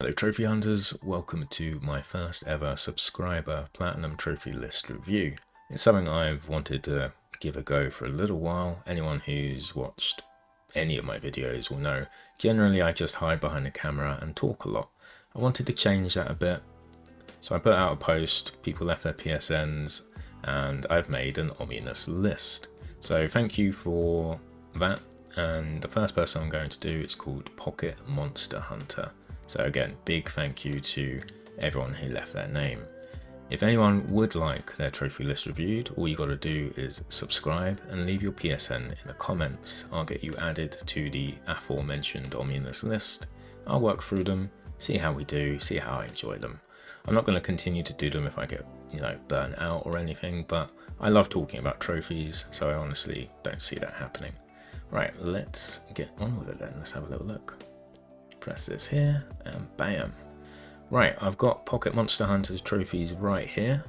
Hello Trophy Hunters, welcome to my first ever subscriber Platinum Trophy List review. It's something I've wanted to give a go for a little while. Anyone who's watched any of my videos will know generally I just hide behind the camera and talk a lot. I wanted to change that a bit, so I put out a post, people left their PSNs, and I've made an ominous list. So thank you for that, and the first person I'm going to do is called Pocket Monster Hunter. So again, big thank you to everyone who left their name. If anyone would like their trophy list reviewed, all you got to do is subscribe and leave your PSN in the comments. I'll get you added to the aforementioned ominous list. I'll work through them, see how we do, see how I enjoy them. I'm not going to continue to do them if I get, burnt out or anything, but I love talking about trophies, so I honestly don't see that happening. Right, let's get on with it then. Let's have a little look. Press this here and bam. Right, I've got Pocket Monster Hunter's trophies right here.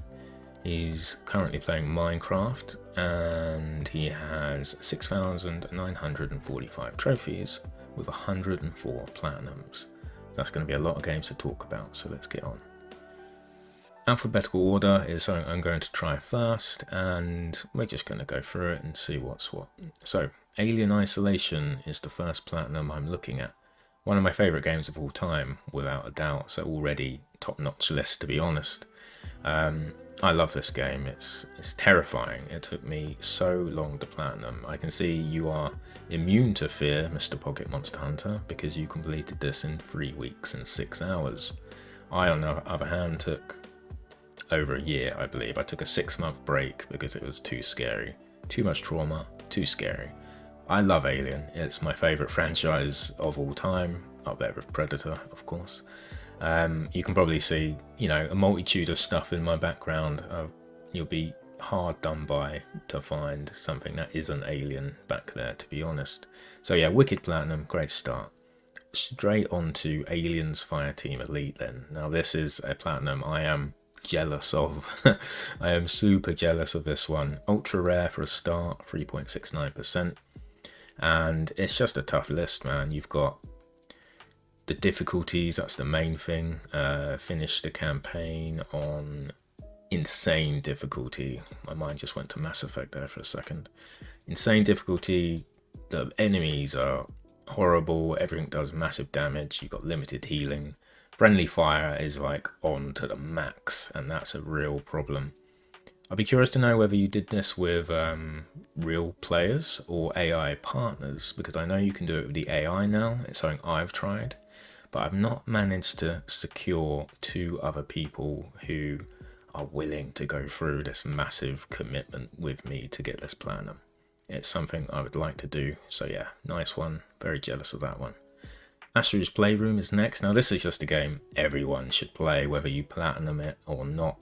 He's currently playing Minecraft and he has 6,945 trophies with 104 platinums. That's going to be a lot of games to talk about, so let's get on. Alphabetical order is something I'm going to try first, and we're just going to go through it and see what's what. So, Alien Isolation is the first platinum I'm looking at. One of my favourite games of all time, without a doubt, so already top-notch list to be honest. I love this game, it's terrifying. It took me so long to platinum. I can see you are immune to fear, Mr. Pocket Monster Hunter, because you completed this in 3 weeks and 6 hours. I, on the other hand, took over a year, I believe. I took a 6-month break because it was too scary. Too much trauma, too scary. I love Alien. It's my favourite franchise of all time, up there with Predator, of course. You can probably see, a multitude of stuff in my background. You'll be hard done by to find something that isn't Alien back there, to be honest. So yeah, Wicked Platinum, great start. Straight on to Aliens Fireteam Elite then. Now this is a platinum I am jealous of. I am super jealous of this one. Ultra rare for a start, 3.69%. And it's just a tough list, man. You've got the difficulties, that's the main thing. Finish the campaign on insane difficulty. My mind just went to Mass Effect there for a second. Insane difficulty, the enemies are horrible, everything does massive damage, you've got limited healing. Friendly fire is like on to the max, and that's a real problem. I'd be curious to know whether you did this with real players or AI partners, because I know you can do it with the AI now. It's something I've tried, but I've not managed to secure 2 other people who are willing to go through this massive commitment with me to get this platinum. It's something I would like to do, so yeah, nice one. Very jealous of that one. Astru's Playroom is next. Now this is just a game everyone should play, whether you platinum it or not.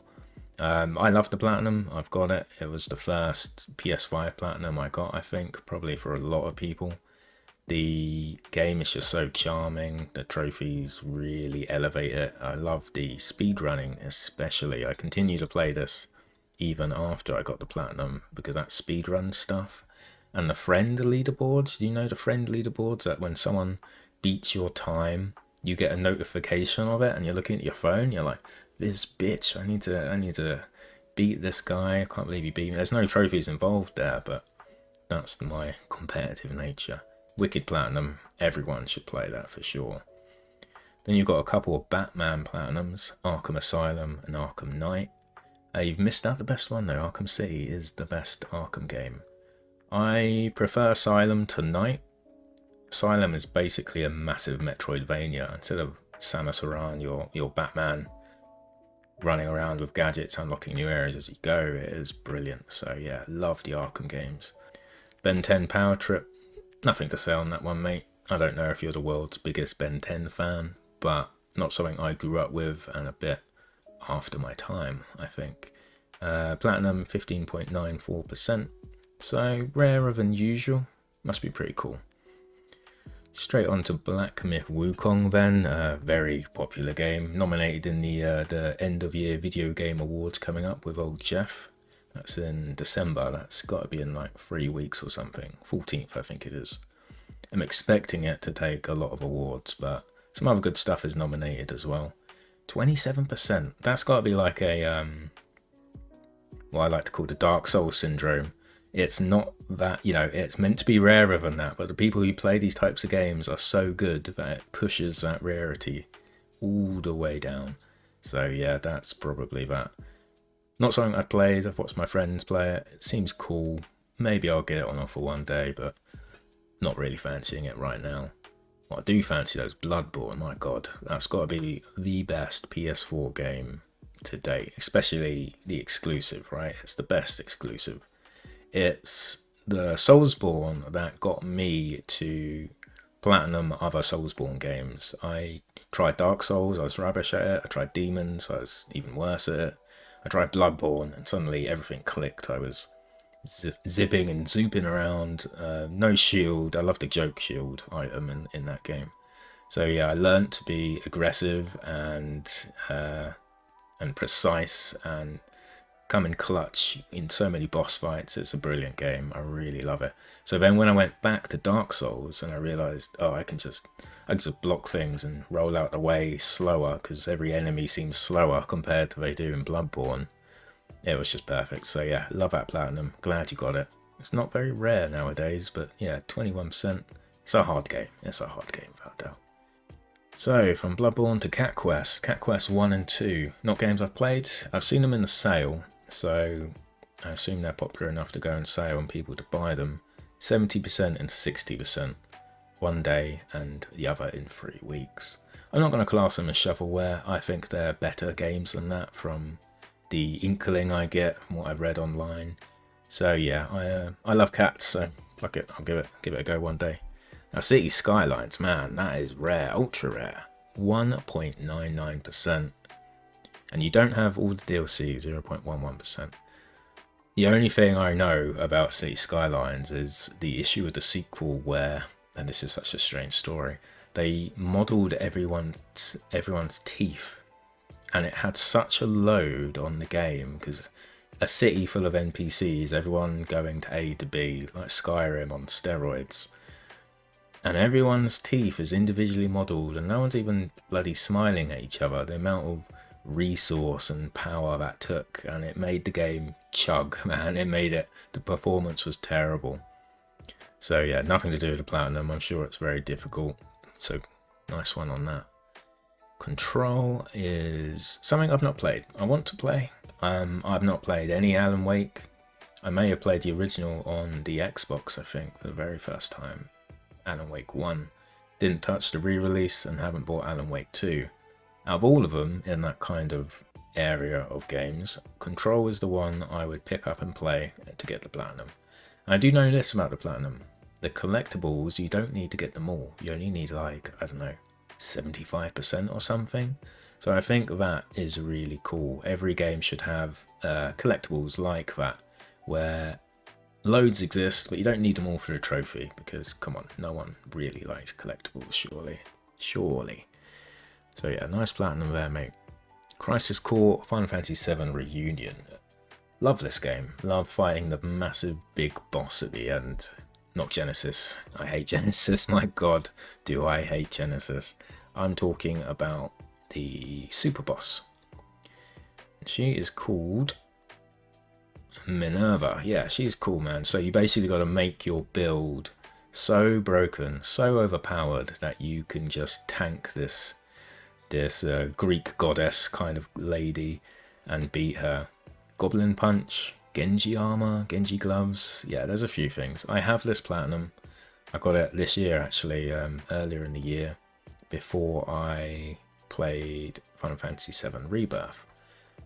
I love the platinum, I've got it. It was the first PS5 platinum I got, I think, probably for a lot of people. The game is just so charming, the trophies really elevate it. I love the speedrunning especially. I continue to play this even after I got the platinum because that speedrun stuff. And the friend leaderboards, do you know the friend leaderboards that when someone beats your time, you get a notification of it and you're looking at your phone, you're like, this bitch, I need to beat this guy. I can't believe he beat me. There's no trophies involved there, but that's my competitive nature. Wicked Platinum, everyone should play that for sure. Then you've got a couple of Batman Platinums, Arkham Asylum and Arkham Knight. You've missed out the best one though. Arkham City is the best Arkham game. I prefer Asylum to Knight. Asylum is basically a massive Metroidvania. Instead of Samus Aran, your Batman running around with gadgets, unlocking new areas as you go. It is brilliant. So yeah, love the Arkham games. Ben 10 Power Trip, nothing to say on that one, mate. I don't know if you're the world's biggest Ben 10 fan, but not something I grew up with and a bit after my time, I think. Platinum 15.94%, so rarer than usual. Must be pretty cool. Straight on to Black Myth Wukong then, a very popular game, nominated in the end of year video game awards coming up with old Jeff. That's in December, that's got to be in like 3 weeks or something, 14th I think it is. I'm expecting it to take a lot of awards, but Some other good stuff is nominated as well. 27%. That's got to be like a what I like to call the Dark Souls syndrome. It's not that, it's meant to be rarer than that, but the people who play these types of games are so good that it pushes that rarity all the way down. So yeah, that's probably that. Not something I've played. I've watched my friends play it. It seems cool. Maybe I'll get it on offer one day, but not really fancying it right now. Well, I do fancy those Bloodborne. My god, that's got to be the best PS4 game to date, especially the exclusive, right? It's the best exclusive. It's the Soulsborne that got me to platinum other Soulsborne games. I tried Dark Souls, I was rubbish at it. I tried Demons, I was even worse at it. I tried Bloodborne, and suddenly everything clicked. I was zipping and zooping around, no shield. I love the joke shield item in that game. So yeah, I learned to be aggressive and precise and come in clutch in so many boss fights. It's a brilliant game. I really love it. So then when I went back to Dark Souls and I realized, I can just block things and roll out the way slower because every enemy seems slower compared to they do in Bloodborne. It was just perfect. So yeah, love that platinum. Glad you got it. It's not very rare nowadays, but yeah, 21%. It's a hard game. It's a hard game without doubt. So from Bloodborne to Cat Quest 1 and 2. Not games I've played. I've seen them in the sale, so I assume they're popular enough to go on sale and people to buy them. 70% and 60%. One day and the other in 3 weeks. I'm not going to class them as shovelware. I think they're better games than that from the inkling I get from what I've read online. So yeah, I love cats, so fuck it, I'll give it a go one day. Now City Skylines, man, that is rare, ultra rare. 1.99%. And you don't have all the DLC, 0.11%. The only thing I know about City Skylines is the issue with the sequel where, and this is such a strange story, they modelled everyone's teeth. And it had such a load on the game because a city full of NPCs, everyone going to A to B, like Skyrim on steroids. And everyone's teeth is individually modelled and no one's even bloody smiling at each other. The amount of resource and power that took, and it made the game chug, man. It made it, the performance was terrible. So yeah, nothing to do with the platinum. I'm sure it's very difficult. So nice one on that. Control is something I've not played. I want to play. I've not played any Alan Wake. I may have played the original on the Xbox, I think, for the very first time. Alan Wake 1. Didn't touch the re-release and haven't bought Alan Wake 2. Out of all of them in that kind of area of games, Control is the one I would pick up and play to get the platinum. I do know this about the platinum. The collectibles, you don't need to get them all. You only need like, I don't know, 75% or something. So I think that is really cool. Every game should have collectibles like that, where loads exist, but you don't need them all for a trophy, because come on, no one really likes collectibles, surely. So yeah, nice platinum there, mate. Crisis Core Final Fantasy VII Reunion. Love this game. Love fighting the massive big boss at the end. Not Genesis. I hate Genesis. My god, do I hate Genesis. I'm talking about the super boss. She is called Minerva. Yeah, she's cool, man. So you basically got to make your build so broken, so overpowered that you can just tank this Greek goddess kind of lady and beat her. Goblin Punch, Genji armor, Genji gloves. Yeah, there's a few things. I have this platinum. I got it this year, actually, earlier in the year, before I played Final Fantasy VII Rebirth.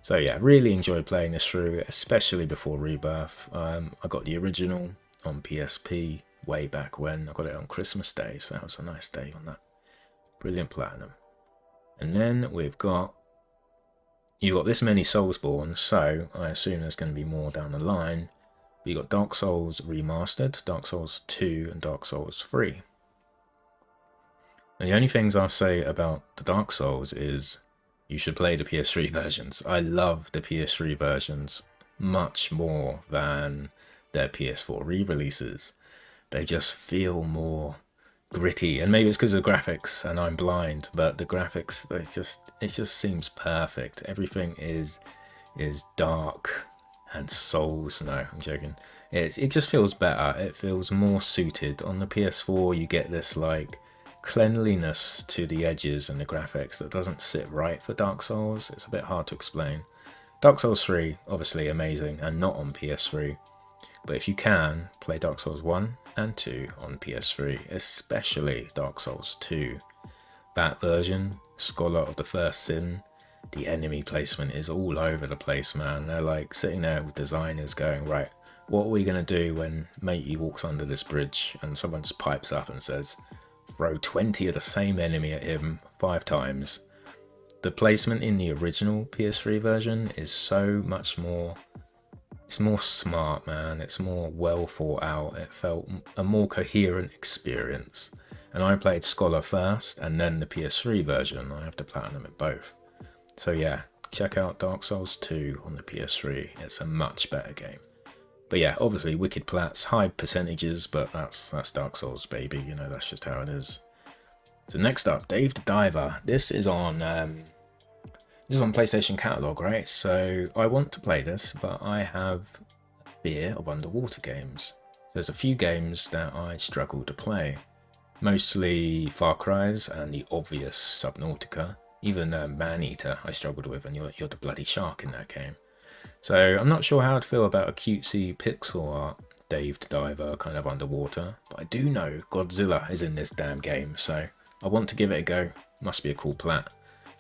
So yeah, really enjoyed playing this through, especially before Rebirth. I got the original on PSP way back when. I got it on Christmas Day, so that was a nice day on that. Brilliant platinum. And then you've got this many Soulsborne, so I assume there's going to be more down the line. But you got Dark Souls Remastered, Dark Souls 2, and Dark Souls 3. And the only things I'll say about the Dark Souls is you should play the PS3 versions. I love the PS3 versions much more than their PS4 re-releases. They just feel more gritty, and maybe it's because of the graphics and I'm blind, but the graphics, it just seems perfect. Everything is dark and souls. No, I'm joking. It just feels better. It feels more suited. On the PS4 you get this like cleanliness to the edges and the graphics that doesn't sit right for Dark Souls. It's a bit hard to explain. Dark Souls 3 obviously amazing and not on PS3, but if you can, play Dark Souls 1 and 2 on PS3, especially Dark Souls 2. That version, Scholar of the First Sin, the enemy placement is all over the place, man. They're like sitting there with designers going, right, what are we going to do when matey walks under this bridge and someone just pipes up and says, throw 20 of the same enemy at him 5 times. The placement in the original PS3 version is so much more, it's more smart, man. It's more well thought out. It felt a more coherent experience. And I played Scholar first and then the PS3 version. I have to platinum it both. So yeah, check out Dark Souls 2 on the PS3. It's a much better game. But yeah, obviously wicked plats, high percentages, but that's Dark Souls, baby. You know, that's just how it is. So next up, Dave the Diver. This is on PlayStation Catalog, right? So I want to play this, but I have a fear of underwater games. So there's a few games that I struggle to play. Mostly Far Cry's and the obvious Subnautica. Even Maneater I struggled with, and you're the bloody shark in that game. So I'm not sure how I'd feel about a cutesy pixel art Dave the Diver kind of underwater, but I do know Godzilla is in this damn game, so I want to give it a go. Must be a cool plat.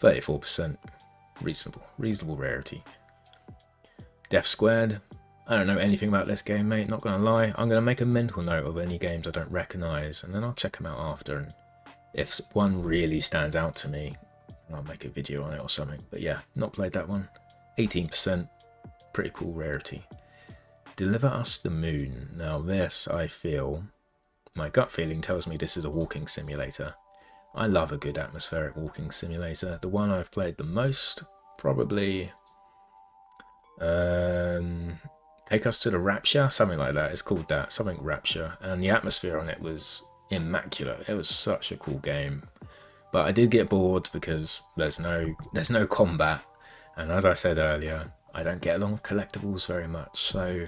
34%. Reasonable rarity. Death Squared. I don't know anything about this game, mate, not gonna lie. I'm gonna make a mental note of any games I don't recognise, and then I'll check them out after, and if one really stands out to me, I'll make a video on it or something. But yeah, not played that one. 18%. Pretty cool rarity. Deliver Us the Moon. Now this, I feel, my gut feeling tells me this is a walking simulator. I love a good atmospheric walking simulator. The one I've played the most, probably Take Us to the Rapture, something like that. It's called that, something Rapture, and the atmosphere on it was immaculate. It was such a cool game, but I did get bored because there's no combat, and as I said earlier, I don't get along with collectibles very much. So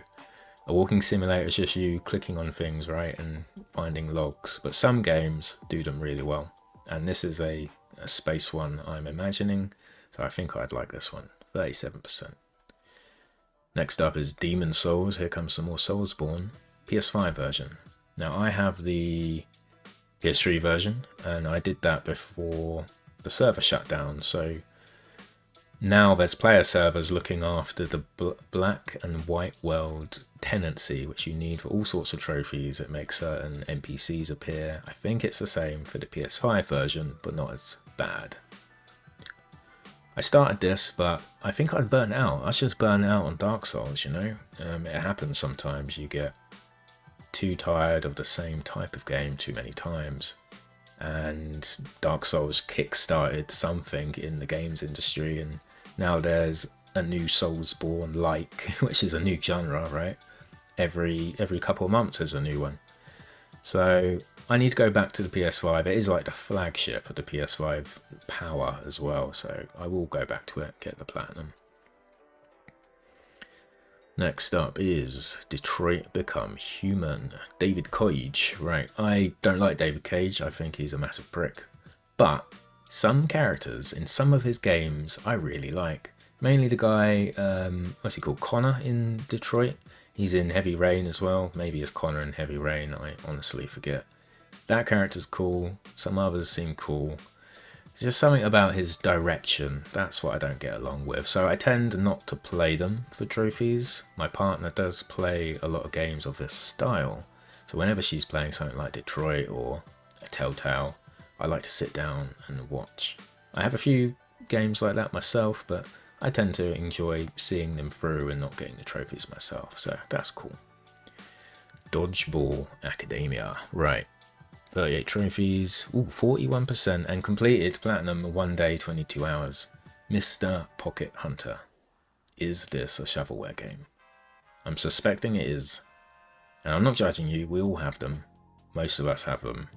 a walking simulator is just you clicking on things, right, and finding logs. But some games do them really well, and this is a space one I'm imagining, so I think I'd like this one. 37%. Next up is Demon Souls. Here comes some more Soulsborne. PS5 version. Now I have the PS3 version, and I did that before the server shut down, so now there's player servers looking after the black and white world tenancy, which you need for all sorts of trophies. It makes certain NPCs appear. I think it's the same for the PS5 version, but not as bad. I started this, but I think I'd burn out. I was just burnt out on Dark Souls, you know? It happens sometimes. You get too tired of the same type of game too many times. And Dark Souls kick-started something in the games industry, and now there's a new Soulsborne-like, which is a new genre, right? Every couple of months there's a new one. So I need to go back to the PS5. It is like the flagship of the PS5 power as well, so I will go back to it, get the platinum. Next up is Detroit Become Human. David Cage. Right, I don't like David Cage. I think he's a massive prick. But some characters in some of his games I really like. Mainly the guy, what's he called? Connor in Detroit. He's in Heavy Rain as well. Maybe it's Connor in Heavy Rain. I honestly forget. That character's cool. Some others seem cool. It's just something about his direction. That's what I don't get along with. So I tend not to play them for trophies. My partner does play a lot of games of this style. So whenever she's playing something like Detroit or a Telltale, I like to sit down and watch. I have a few games like that myself, but I tend to enjoy seeing them through and not getting the trophies myself. So that's cool. Dodgeball Academia. Right. 38 trophies, 41%, and completed platinum 1 day, 22 hours. Mr. Pocket Hunter. Is this a shovelware game? I'm suspecting it is. And I'm not judging you, we all have them. Most of us have them.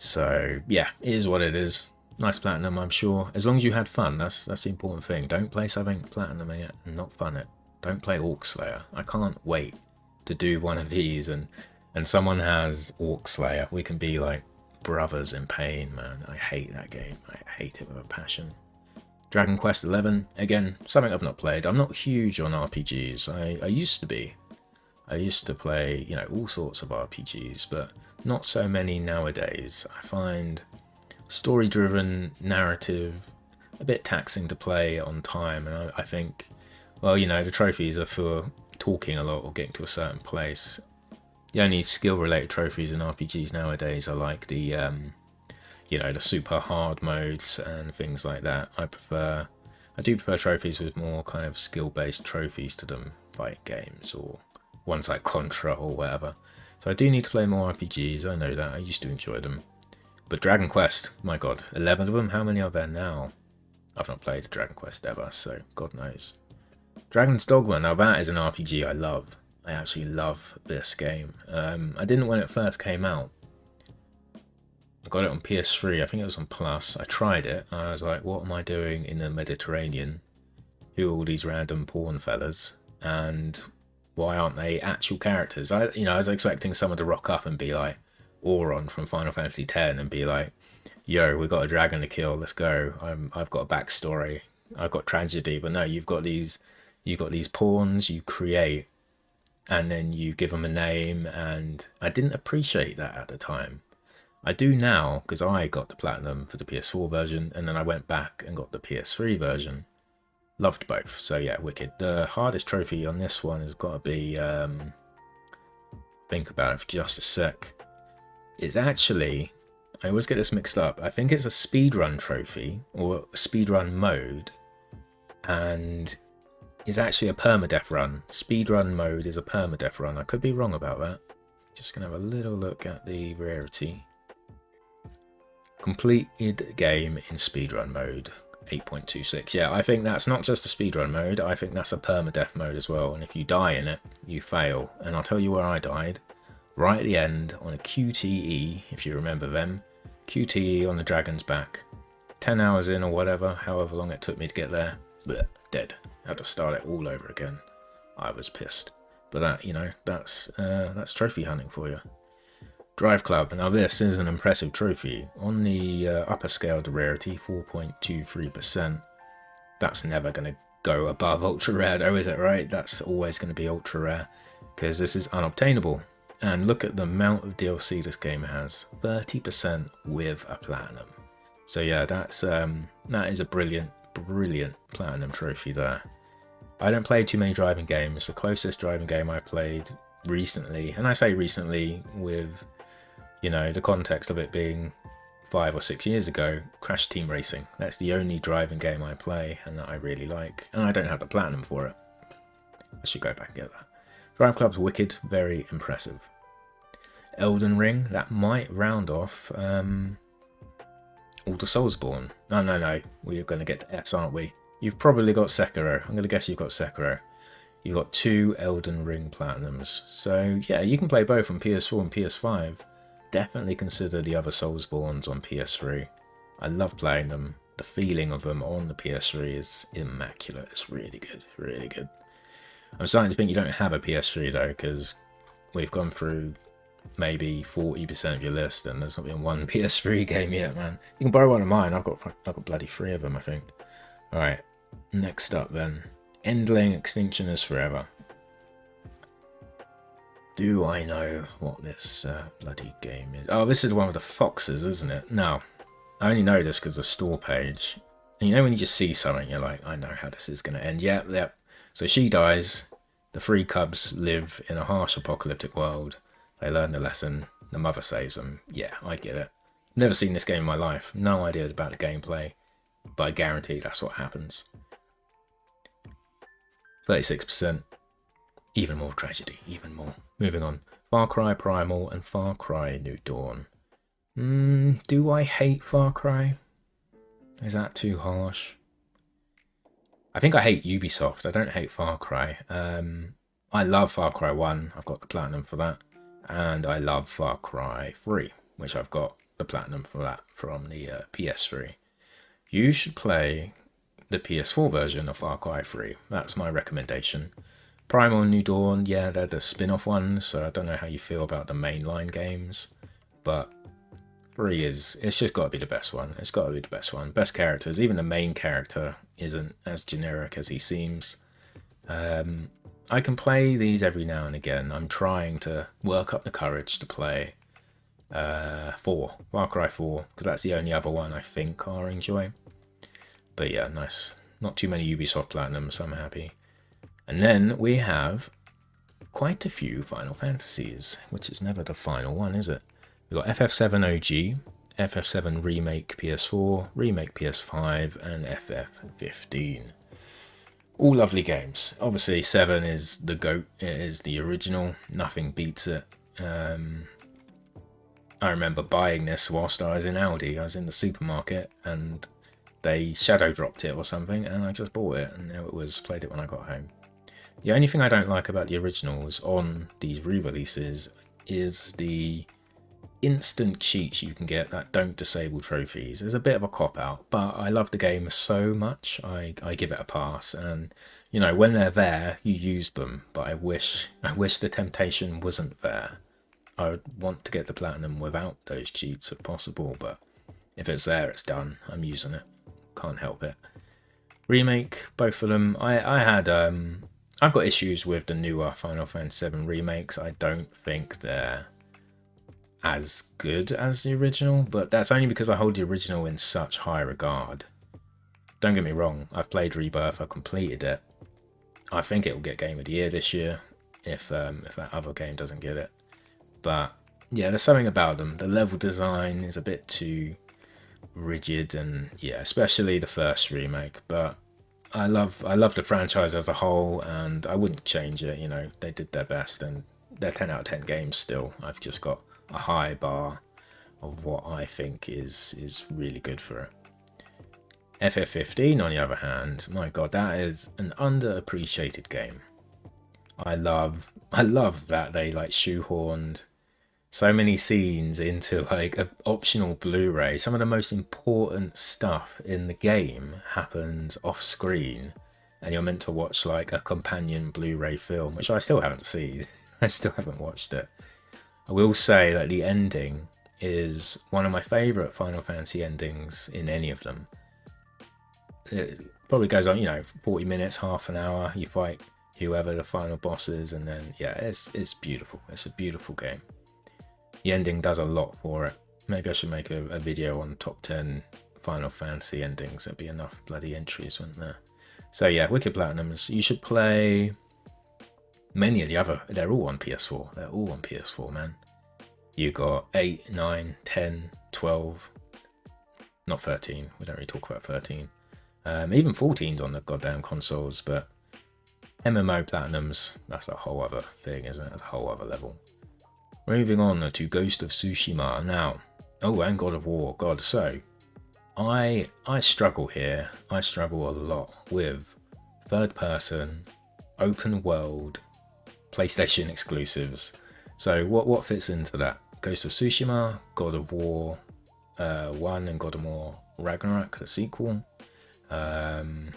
So yeah, it is what it is. Nice platinum, I'm sure. As long as you had fun, that's the important thing. Don't play something platinum it and not fun it. Don't play Orc Slayer. I can't wait to do one of these and someone has Orc Slayer. We can be like brothers in pain, man. I hate that game. I hate it with a passion. Dragon Quest XI, again, something I've not played. I'm not huge on RPGs. I used to be. I used to play, you know, all sorts of RPGs, but not so many nowadays. I find story-driven narrative a bit taxing to play on time, and I think, well, you know, the trophies are for talking a lot or getting to a certain place. The only skill-related trophies in RPGs nowadays are like the you know, the super hard modes and things like that. I do prefer trophies with more kind of skill-based trophies to them, fight games or ones like Contra or whatever. So I do need to play more RPGs, I know that, I used to enjoy them. But Dragon Quest, my god, 11 of them, how many are there now? I've not played Dragon Quest ever, so god knows. Dragon's Dogma, now that is an RPG I love. I actually love this game. I didn't when it first came out. I got it on PS3, I think it was on Plus. I tried it, I was like, what am I doing in the Mediterranean? Who are all these random porn fellas? And why aren't they actual characters? I was expecting someone to rock up and be like Auron from Final Fantasy X and be like, yo, we've got a dragon to kill, let's go. I've got a backstory, I've got tragedy. But no, you've got these pawns you create and then you give them a name, and I didn't appreciate that at the time. I do now, because I got the platinum for the PS4 version, and then I went back and got the PS3 version. Loved both, so yeah, wicked. The hardest trophy on this one has got to be, think about it for just a sec. It's actually, I always get this mixed up, I think it's a speedrun trophy, or a speedrun mode, and it's actually a permadeath run. Speedrun mode is a permadeath run. I could be wrong about that. Just going to have a little look at the rarity. Completed game in speedrun mode, 8.26. Yeah, I think that's not just a speedrun mode, I think that's a permadeath mode as well. And if you die in it, you fail. And I'll tell you where I died. Right at the end, on a QTE, if you remember them. QTE on the dragon's back. 10 hours in or whatever, however long it took me to get there. Blech, dead. Had to start it all over again. I was pissed. But that, you know, that's trophy hunting for you. Drive Club. Now this is an impressive trophy. On the upper scale to rarity, 4.23%. That's never going to go above ultra rare though, is it, right? That's always going to be ultra rare, because this is unobtainable. And look at the amount of DLC this game has. 30% with a platinum. So yeah, that is a brilliant platinum trophy there. I don't play too many driving games. The closest driving game I played recently, and I say recently with, you know, the context of it being 5 or 6 years ago, Crash Team Racing. That's the only driving game I play and that I really like, and I don't have the platinum for it. I should go back and get that. Drive Club's wicked, very impressive. Elden Ring, that might round off all the Soulsborne. No, we're going to get to S, aren't we? You've probably got Sekiro. I'm going to guess you've got Sekiro. You've got 2 Elden Ring Platinums. So yeah, you can play both on PS4 and PS5. Definitely consider the other Soulsborns on PS3. I love playing them. The feeling of them on the PS3 is immaculate. It's really good, really good. I'm starting to think you don't have a PS3 though, because we've gone through maybe 40% of your list and there's not been one PS3 game yet, man. You can borrow one of mine. I've got bloody 3 of them, I think. Alright, next up then. Endling Extinction is Forever. Do I know what this bloody game is? Oh, this is the one with the foxes, isn't it? No, I only know this because of the store page. And you know when you just see something, you're like, I know how this is going to end. Yep. So she dies. The 3 cubs live in a harsh apocalyptic world. They learn the lesson. The mother saves them. Yeah, I get it. Never seen this game in my life. No idea about the gameplay. But I guarantee that's what happens. 36%. Even more tragedy. Even more. Moving on. Far Cry Primal and Far Cry New Dawn. Do I hate Far Cry? Is that too harsh? I think I hate Ubisoft. I don't hate Far Cry. I love Far Cry 1. I've got the platinum for that. And I love Far Cry 3, which I've got the platinum for that from the PS3. You should play the PS4 version of Far Cry 3. That's my recommendation. Primal and New Dawn, yeah, they're the spin-off ones, so I don't know how you feel about the mainline games, but 3 it's just got to be the best one. It's got to be the best one. Best characters. Even the main character isn't as generic as he seems. I can play these every now and again. I'm trying to work up the courage to play 4, Far Cry 4, because that's the only other one I think I'll enjoy. But yeah, nice. Not too many Ubisoft Platinums, so I'm happy. And then we have quite a few Final Fantasies, which is never the final one, is it? We've got FF7 OG, FF7 Remake PS4, Remake PS5, and FF15. All lovely games. Obviously, 7 is the GOAT. It is the original. Nothing beats it. I remember buying this whilst I was in Aldi. I was in the supermarket and they shadow dropped it or something, and I just bought it, and there it was. Played it when I got home. The only thing I don't like about the originals on these re-releases is the instant cheats you can get that don't disable trophies. There's a bit of a cop-out, but I love the game so much, I give it a pass. And, you know, when they're there, you use them, but I wish the temptation wasn't there. I would want to get the platinum without those cheats if possible, but if it's there, it's done. I'm using it. Can't help it. Remake, both of them. I've got issues with the newer Final Fantasy VII remakes. I don't think they're as good as the original, but that's only because I hold the original in such high regard. Don't get me wrong, I've played Rebirth, I've completed it. I think it will get Game of the Year this year if that other game doesn't get it. But yeah, there's something about them. The level design is a bit too rigid, and yeah, especially the first remake. But I love the franchise as a whole, and I wouldn't change it. You know, they did their best, and they're 10 out of 10 games still. I've just got a high bar of what I think is really good for it. FF15, on the other hand, my god, that is an underappreciated game. I love that they like shoehorned so many scenes into like an optional Blu-ray. Some of the most important stuff in the game happens off screen, and you're meant to watch like a companion Blu-ray film, which I still haven't seen. I still haven't watched it. I will say that the ending is one of my favourite Final Fantasy endings in any of them. It probably goes on, 40 minutes, half an hour. You fight whoever the final boss is, and then, yeah, it's beautiful. It's a beautiful game. The ending does a lot for it. Maybe I should make a video on top 10 Final Fantasy endings. There'd be enough bloody entries, wouldn't there? So yeah, Wicked Platinums. You should play many of the other. They're all on PS4. They're all on PS4, man. You got 8, 9, 10, 12. Not 13. We don't really talk about 13. Even 14's on the goddamn consoles, but MMO Platinums, that's a whole other thing, isn't it? That's a whole other level. Moving on to Ghost of Tsushima now. Oh, and God of War. God, so I struggle here. I struggle a lot with third person, open world, PlayStation exclusives. So what fits into that? Ghost of Tsushima, God of War 1 and God of War Ragnarok, the sequel.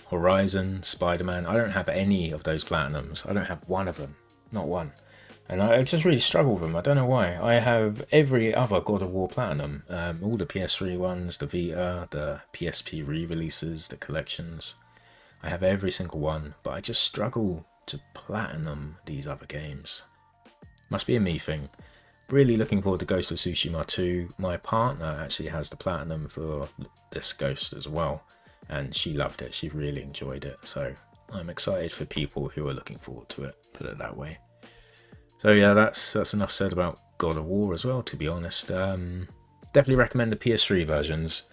Horizon, Spider-Man. I don't have any of those platinums. I don't have one of them. Not one. And I just really struggle with them. I don't know why. I have every other God of War platinum. All the PS3 ones, the Vita, the PSP re-releases, the collections. I have every single one, but I just struggle to platinum these other games. Must be a me thing. Really looking forward to Ghost of Tsushima 2. My partner actually has the platinum for this Ghost as well, and she loved it. She really enjoyed it. So I'm excited for people who are looking forward to it, put it that way. So yeah, that's enough said about God of War as well, to be honest. Definitely recommend the PS3 versions,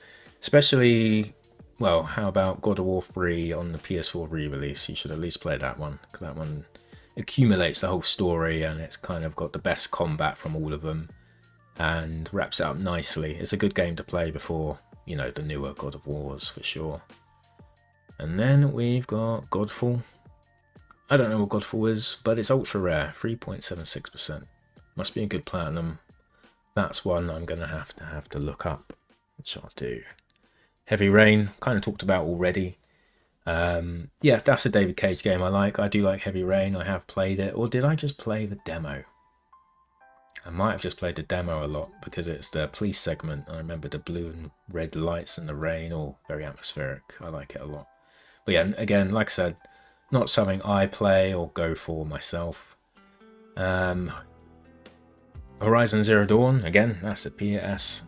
especially, well, how about God of War 3 on the PS4 re-release? You should at least play that one, because that one accumulates the whole story, and it's kind of got the best combat from all of them, and wraps it up nicely. It's a good game to play before, the newer God of Wars, for sure. And then we've got Godfall. I don't know what Godfall is, but it's ultra rare, 3.76%. Must be a good platinum. that's one I'm going to have to look up, which I'll do. Heavy Rain, kind of talked about already. Yeah, that's a David Cage game I like. I do like Heavy Rain. I have played it. Or did I just play the demo? I might have just played the demo a lot because it's the police segment. I remember the blue and red lights and the rain, all very atmospheric. I like it a lot. But yeah, again, like I said, not something I play or go for myself. Horizon Zero Dawn, again, that's a PS.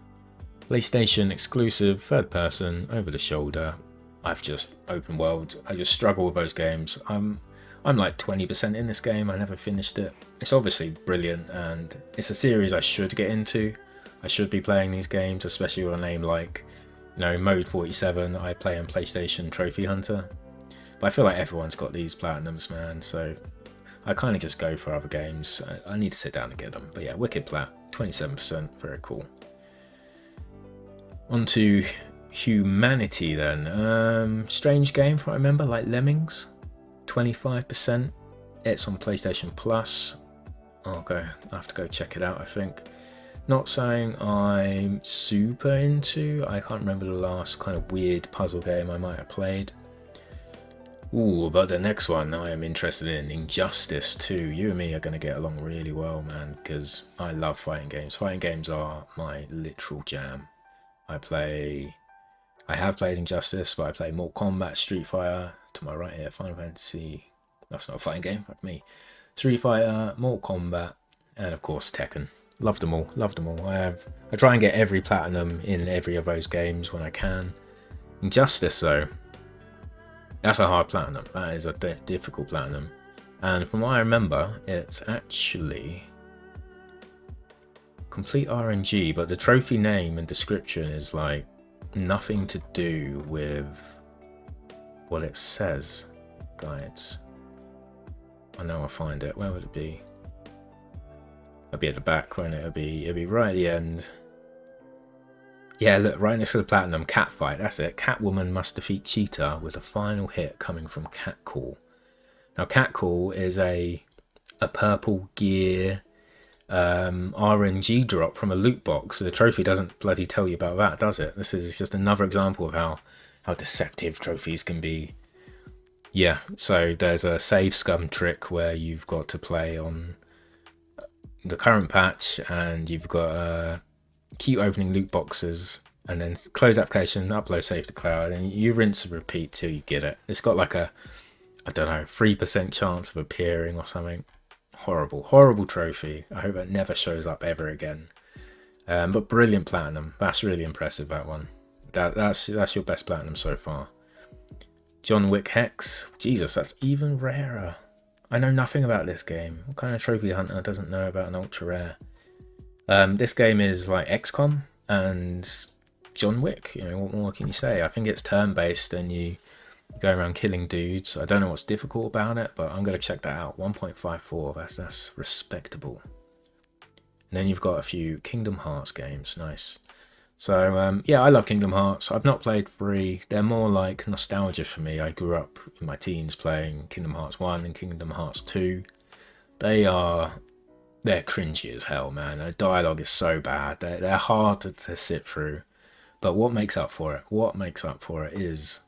PlayStation exclusive, third person, over the shoulder. I've just open world. I just struggle with those games. I'm like 20% in this game. I never finished it. It's obviously brilliant, and it's a series I should get into. I should be playing these games, especially with a name like, Mode 47. I play on PlayStation Trophy Hunter. But I feel like everyone's got these platinums, man. So I kind of just go for other games. I need to sit down and get them. But yeah, Wicked Plat, 27%, very cool. On to Humanity then. Strange game from what I remember, like Lemmings, 25%. It's on PlayStation Plus. I have to go check it out, I think. Not something I'm super into. I can't remember the last kind of weird puzzle game I might have played. Ooh, but the next one I am interested in, Injustice 2. You and me are going to get along really well, man, because I love fighting games. Fighting games are my literal jam. I have played Injustice, but I play Mortal Kombat, Street Fighter, to my right here, Final Fantasy. That's not a fighting game, fuck me. Street Fighter, Mortal Kombat, and of course Tekken. Love them all. I try and get every platinum in every of those games when I can. Injustice though, that's a hard platinum. That is a difficult platinum. And from what I remember, it's actually complete RNG, but the trophy name and description is like nothing to do with what it says. Guides. I know I'll find it. Where would it be? It'll be at the back, won't it? It'll be right at the end. Yeah, look, right next to the platinum, cat fight. That's it. Catwoman must defeat Cheetah with a final hit coming from Catcall. Now, Catcall is a purple gear RNG drop from a loot box. So the trophy doesn't bloody tell you about that, does it? This is just another example of how deceptive trophies can be. Yeah, so there's a save scum trick where you've got to play on the current patch, and you've got to keep opening loot boxes and then close application, upload save to cloud, and you rinse and repeat till you get it. It's got like a, 3% chance of appearing or something. Horrible trophy. I hope it never shows up ever again. But brilliant platinum. That's really impressive, that one. That's your best platinum so far. John Wick Hex. Jesus, that's even rarer. I know nothing about this game. What kind of trophy hunter doesn't know about an ultra rare? This game is like XCOM and John Wick. What more can you say? I think it's turn-based and you go around killing dudes. I don't know what's difficult about it, but I'm going to check that out. 1.54, that's respectable. And then you've got a few Kingdom Hearts games. Nice. So, yeah, I love Kingdom Hearts. I've not played 3. They're more like nostalgia for me. I grew up in my teens playing Kingdom Hearts 1 and Kingdom Hearts 2. They're cringy as hell, man. The dialogue is so bad. They're hard to sit through. But what makes up for it? What makes up for it is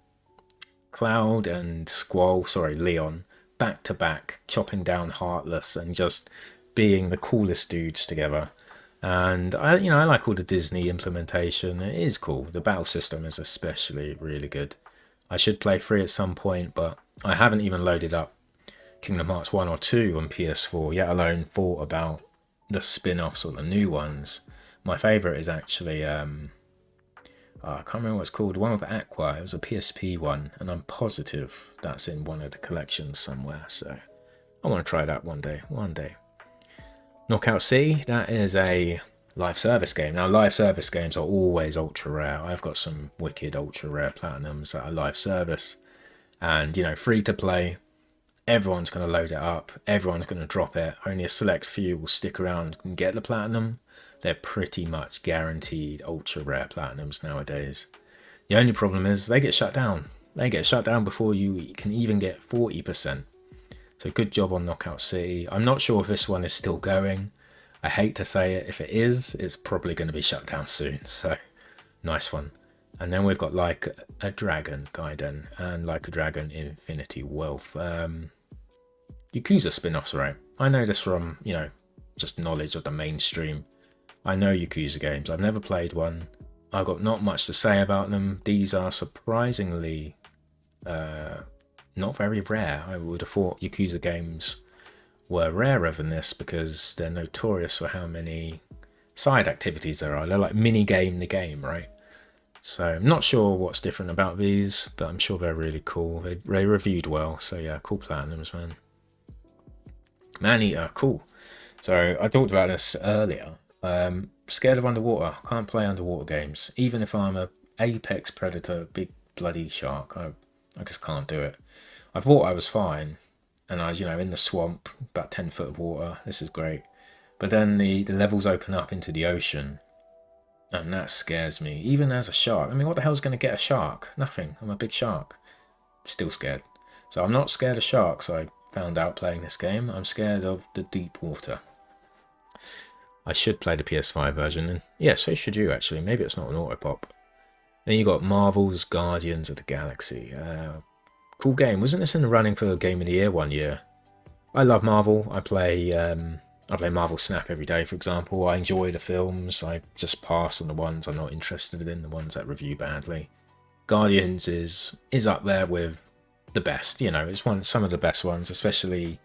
Cloud and Leon, back to back, chopping down Heartless and just being the coolest dudes together. And I like all the Disney implementation. It is cool. The battle system is especially really good. I should play 3 at some point, but I haven't even loaded up Kingdom Hearts 1 or 2 on PS4, yet alone thought about the spin-offs or the new ones. My favourite is actually, I can't remember what it's called, the one with Aqua. It was a PSP one, and I'm positive that's in one of the collections somewhere, so I want to try that one day. Knockout City, that is a live service game. Now, live service games are always ultra rare. I've got some wicked ultra rare platinums that are live service, and free to play. Everyone's going to load it up. Everyone's going to drop it. Only a select few will stick around and get the platinum. They're pretty much guaranteed ultra rare platinums nowadays. The only problem is they get shut down. They get shut down before you can even get 40%. So good job on Knockout City. I'm not sure if this one is still going. I hate to say it, if it is, it's probably going to be shut down soon. So nice one. And then we've got Like a Dragon Gaiden and Like a Dragon Infinity Wealth. Yakuza spin-offs, right? I know this from, just knowledge of the mainstream. I know Yakuza games. I've never played one. I've got not much to say about them. These are surprisingly not very rare. I would have thought Yakuza games were rarer than this because they're notorious for how many side activities there are. They're like mini game the game, right? So I'm not sure what's different about these, but I'm sure they're really cool. They reviewed well, so yeah, cool platinums, man. Maneater, cool. So I talked about this earlier. Scared of underwater. Can't play underwater games. Even if I'm a apex predator, big bloody shark, I just can't do it. I thought I was fine, and I was, in the swamp, about 10 foot of water. This is great. But then the levels open up into the ocean, and that scares me. Even as a shark. I mean, what the hell's going to get a shark? Nothing. I'm a big shark. Still scared. So I'm not scared of sharks, I found out playing this game. I'm scared of the deep water. I should play the PS5 version, and yeah, so should you actually. Maybe it's not an auto pop. Then you got Marvel's Guardians of the Galaxy. Cool game. Wasn't this in the running for Game of the Year one year? I love Marvel. I play Marvel Snap every day, for example. I enjoy the films. I just pass on the ones I'm not interested in, the ones that review badly. Guardians is up there with the best. It's some of the best ones, especially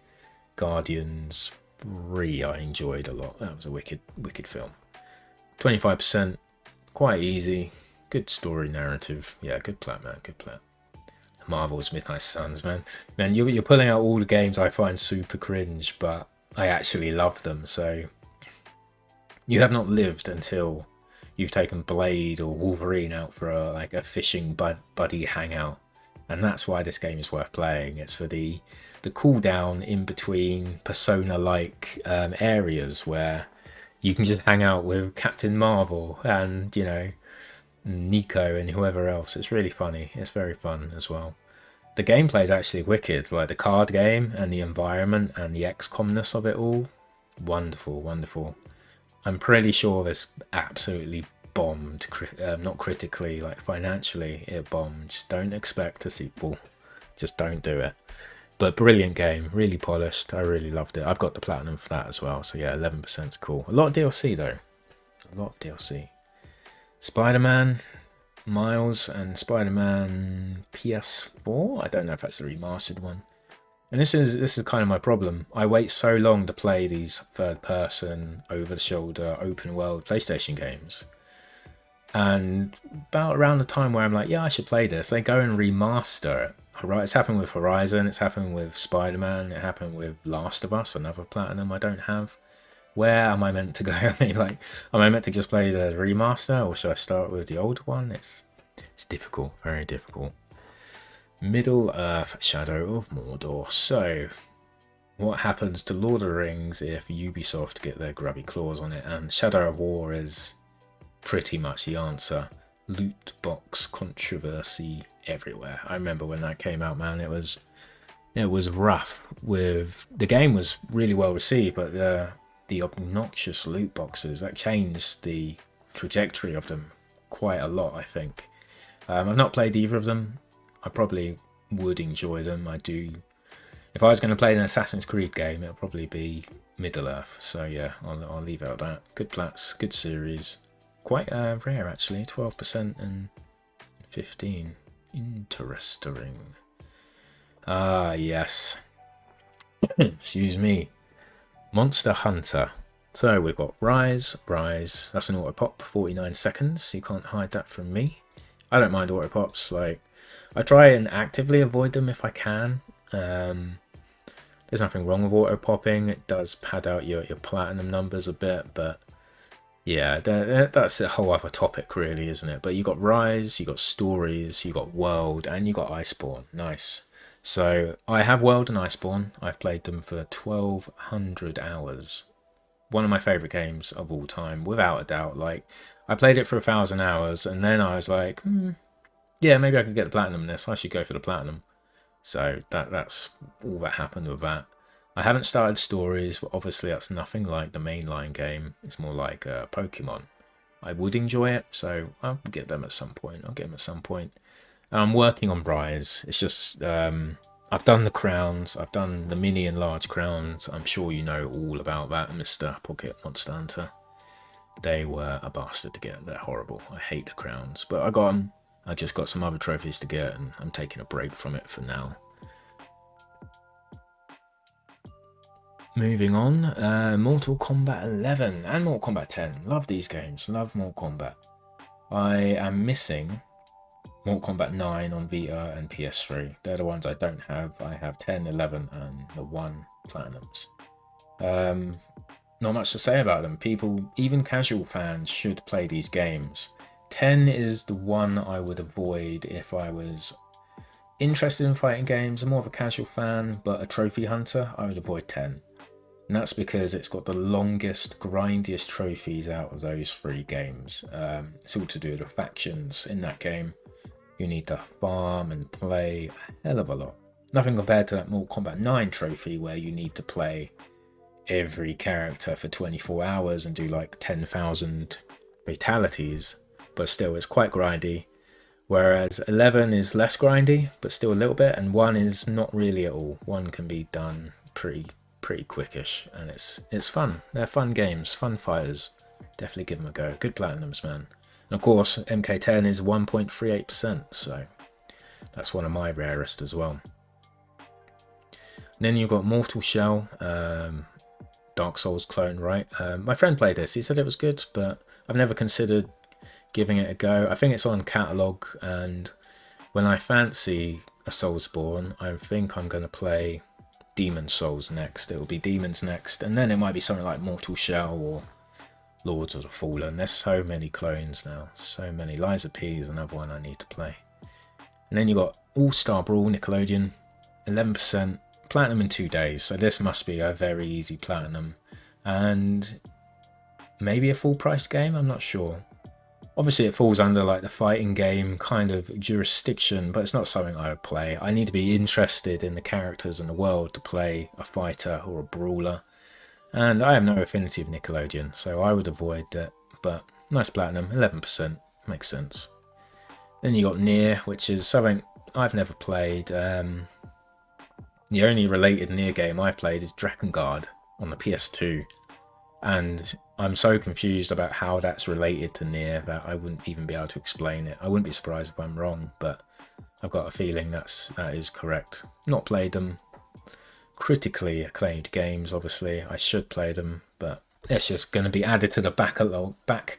Guardians 3 I enjoyed a lot. That was a wicked film. 25%, quite easy, good story narrative. Yeah, good plat, man, good plat. Marvel's Midnight Suns, man. You're pulling out all the games I find super cringe, but I actually love them. So you have not lived until you've taken Blade or Wolverine out for a fishing buddy hangout, and that's why this game is worth playing. It's for the cooldown in between Persona-like areas where you can just hang out with Captain Marvel and Nico and whoever else. It's really funny. It's very fun as well. The gameplay is actually wicked, like the card game and the environment and the XCOM-ness of it all. Wonderful, wonderful. I'm pretty sure this absolutely bombed, not critically, like financially it bombed. Don't expect a sequel. Just don't do it. But brilliant game, really polished. I really loved it. I've got the platinum for that as well. So yeah, 11% is cool. A lot of DLC though. A lot of DLC. Spider-Man, Miles and Spider-Man PS4. I don't know if that's a remastered one. And this is kind of my problem. I wait so long to play these third-person, over-the-shoulder, open-world PlayStation games. And about around the time where I'm like, yeah, I should play this, they go and remaster it. Right, it's happened with Horizon, it's happened with Spider-Man, it happened with Last of Us, another platinum I don't have. Where am I meant to go? I mean, am I meant to just play the remaster, or should I start with the old one? It's difficult, very difficult. Middle-earth: Shadow of Mordor. So, what happens to Lord of the Rings if Ubisoft get their grubby claws on it? And Shadow of War is pretty much the answer. Loot box controversy everywhere. I remember when that came out, man. It was rough. The game was really well received, but the obnoxious loot boxes that changed the trajectory of them quite a lot. I think I've not played either of them. I probably would enjoy them. I do. If I was going to play an Assassin's Creed game, it'll probably be Middle-earth. So yeah, I'll leave out that. Good plats, good series. Quite rare actually, 12% and 15. Interesting. Ah, yes. Excuse me. Monster Hunter. So we've got Rise. That's an auto pop, 49 seconds. So you can't hide that from me. I don't mind auto pops. Like, I try and actively avoid them if I can. There's nothing wrong with auto popping. It does pad out your platinum numbers a bit, but yeah, that's a whole other topic really, isn't it? But you got Rise, you got Stories, you got World, and you got Iceborne. Nice. So I have World and Iceborne. I've played them for 1,200 hours. One of my favourite games of all time, without a doubt. Like, I played it for 1,000 hours, and then I was like, yeah, maybe I could get the platinum in this. I should go for the platinum. So that's all that happened with that. I haven't started stories, but obviously that's nothing like the mainline game. It's more like Pokemon. I would enjoy it, so I'll get them at some point. I'll get them at some point. And I'm working on Rise. It's just I've done the crowns. I've done the mini and large crowns. I'm sure you know all about that, Mr. Pocket Monster Hunter. They were a bastard to get. They're horrible. I hate the crowns, but I got them. I just got some other trophies to get, and I'm taking a break from it for now. Moving on, Mortal Kombat 11 and Mortal Kombat 10. Love these games. Love Mortal Kombat. I am missing Mortal Kombat 9 on Vita and PS3. They're the ones I don't have. I have 10, 11, and the 1 Platinums. Not much to say about them. People, even casual fans, should play these games. 10 is the one I would avoid if I was interested in fighting games. I'm more of a casual fan, but a trophy hunter, I would avoid 10. And that's because it's got the longest, grindiest trophies out of those 3 games. It's all to do with the factions in that game. You need to farm and play a hell of a lot. Nothing compared to that Mortal Kombat 9 trophy where you need to play every character for 24 hours and do like 10,000 fatalities. But still, it's quite grindy. Whereas 11 is less grindy, but still a little bit. And 1 is not really at all. 1 can be done pretty quickish, and it's fun. They're fun games, fun fighters. Definitely give them a go. Good Platinums, man. And of course, MK10 is 1.38%, so that's one of my rarest as well. And then you've got Mortal Shell, Dark Souls clone, right? My friend played this. He said it was good, but I've never considered giving it a go. I think it's on catalog, and when I fancy a Soulsborne, I think I'm going to play Demon Souls next. It will be Demons next, and then it might be something like Mortal Shell or Lords of the Fallen. There's so many clones now, so many. Liza P is another one I need to play. And then you got All Star Brawl, Nickelodeon, 11%, platinum in 2 days. So this must be a very easy platinum, and maybe a full price game. I'm not sure. Obviously, it falls under like the fighting game kind of jurisdiction, but it's not something I would play. I need to be interested in the characters and the world to play a fighter or a brawler. And I have no affinity with Nickelodeon, so I would avoid that. But nice platinum, 11%, makes sense. Then you got Nier, which is something I've never played. The only related Nier game I've played is Drakengard on the PS2. And I'm so confused about how that's related to Nier that I wouldn't even be able to explain it. I wouldn't be surprised if I'm wrong, but I've got a feeling that is correct. Not played them. Critically acclaimed games, obviously. I should play them, but it's just going to be added to the back